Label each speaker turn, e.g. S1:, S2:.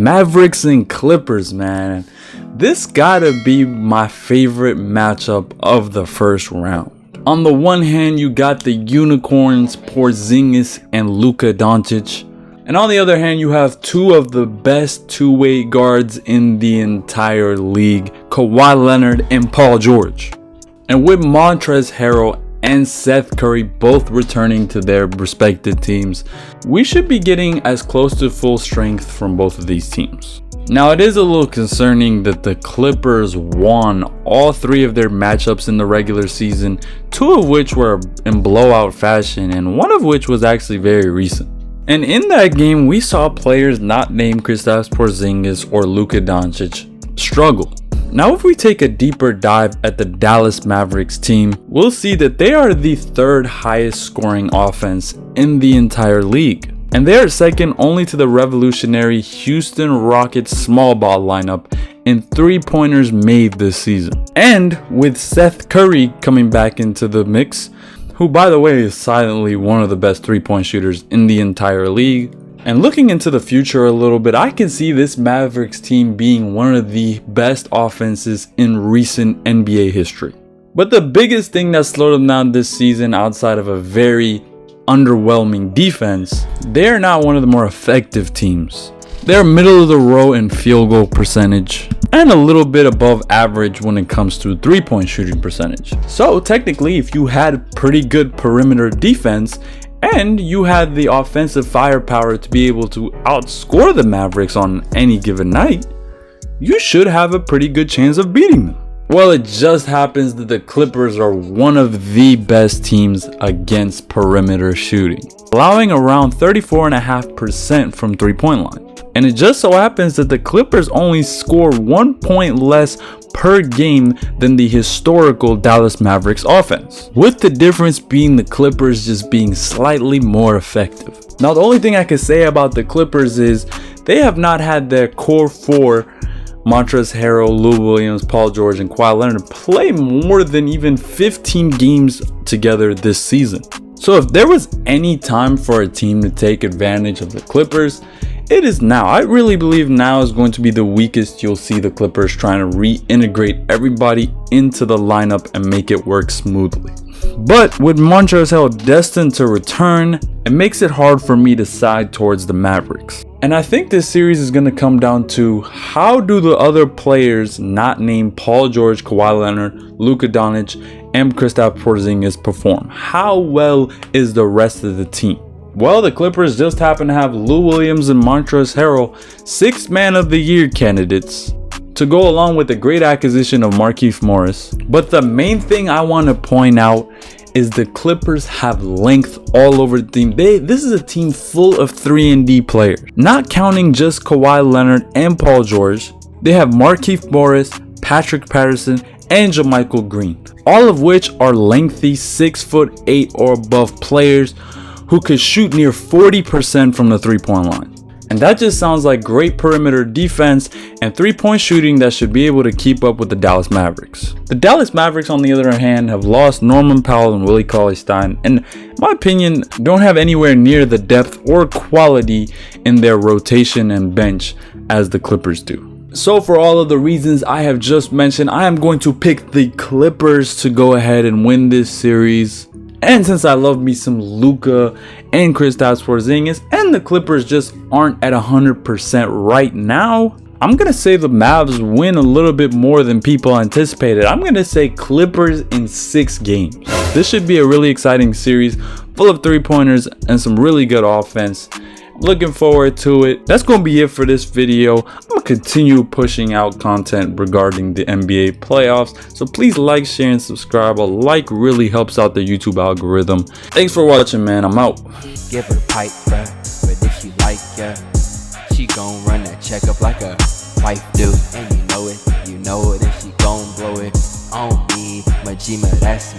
S1: Mavericks and Clippers, man. This gotta be my favorite matchup of the first round. On the one hand, you got the unicorns Porzingis and Luka Doncic. And on the other hand, you have two of the best two-way guards in the entire league, Kawhi Leonard and Paul George. And with Montrezl Harrell and Seth Curry both returning to their respective teams, we should be getting as close to full strength from both of these teams. Now, it is a little concerning that the Clippers won all three of their matchups in the regular season, two of which were in blowout fashion and one of which was actually very recent. And in that game, we saw players not named Kristaps Porzingis or Luka Doncic struggle. Now, if we take a deeper dive at the Dallas Mavericks team, we'll see that they are the third highest scoring offense in the entire league. And they are second only to the revolutionary Houston Rockets small ball lineup in three-pointers made this season. And with Seth Curry coming back into the mix, who by the way is silently one of the best three-point shooters in the entire league. And looking into the future a little bit, I can see this Mavericks team being one of the best offenses in recent NBA history. But the biggest thing that slowed them down this season, outside of a very underwhelming defense, they're not one of the more effective teams. They're middle of the row in field goal percentage and a little bit above average when it comes to three-point shooting percentage. So technically, if you had pretty good perimeter defense and you had the offensive firepower to be able to outscore the Mavericks on any given night, you should have a pretty good chance of beating them. Well, it just happens that the Clippers are one of the best teams against perimeter shooting, allowing around 34.5% from three-point line. And it just so happens that the Clippers only score 1 point less per game than the historical Dallas Mavericks offense, with the difference being the Clippers just being slightly more effective. Now, the only thing I can say about the Clippers is they have not had their core four, Montrezl Harrell, Lou Williams, Paul George, and Kawhi Leonard, play more than even 15 games together this season. So if there was any time for a team to take advantage of the Clippers, it is now. I really believe now is going to be the weakest you'll see the Clippers trying to reintegrate everybody into the lineup and make it work smoothly. But with Montrezl Harrell destined to return, it makes it hard for me to side towards the Mavericks. And I think this series is going to come down to how do the other players not named Paul George, Kawhi Leonard, Luka Doncic, and Kristaps Porzingis perform? How well is the rest of the team? Well, the Clippers just happen to have Lou Williams and Montrezl Harrell, 6th Man of the Year candidates, to go along with the great acquisition of Markieff Morris. But the main thing I want to point out is the Clippers have length all over the team. This is a team full of 3-and-D players. Not counting just Kawhi Leonard and Paul George, they have Markieff Morris, Patrick Patterson, and JaMychal Green, all of which are lengthy 6'8" or above players who could shoot near 40% from the three-point line. And that just sounds like great perimeter defense and three-point shooting that should be able to keep up with the Dallas Mavericks. The Dallas Mavericks, on the other hand, have lost Norman Powell and Willie Cauley-Stein, and in my opinion, don't have anywhere near the depth or quality in their rotation and bench as the Clippers do. So for all of the reasons I have just mentioned, I am going to pick the Clippers to go ahead and win this series. And since I love me some Luka and Kristaps Porzingis, and the Clippers just aren't at 100% right now, I'm going to say the Mavs win a little bit more than people anticipated. I'm going to say Clippers in 6 games. This should be a really exciting series, full of three-pointers and some really good offense. Looking forward to it. That's going to be it for this video. I'm going to continue pushing out content regarding the NBA playoffs. So please like, share, and subscribe. A like really helps out the YouTube algorithm. Thanks for watching, man. I'm out.
S2: Give her pipe, bruh. But if she like ya, she gon' run that check up like a wife do. And you know it, and she gon' blow it on me. Majima, that's me.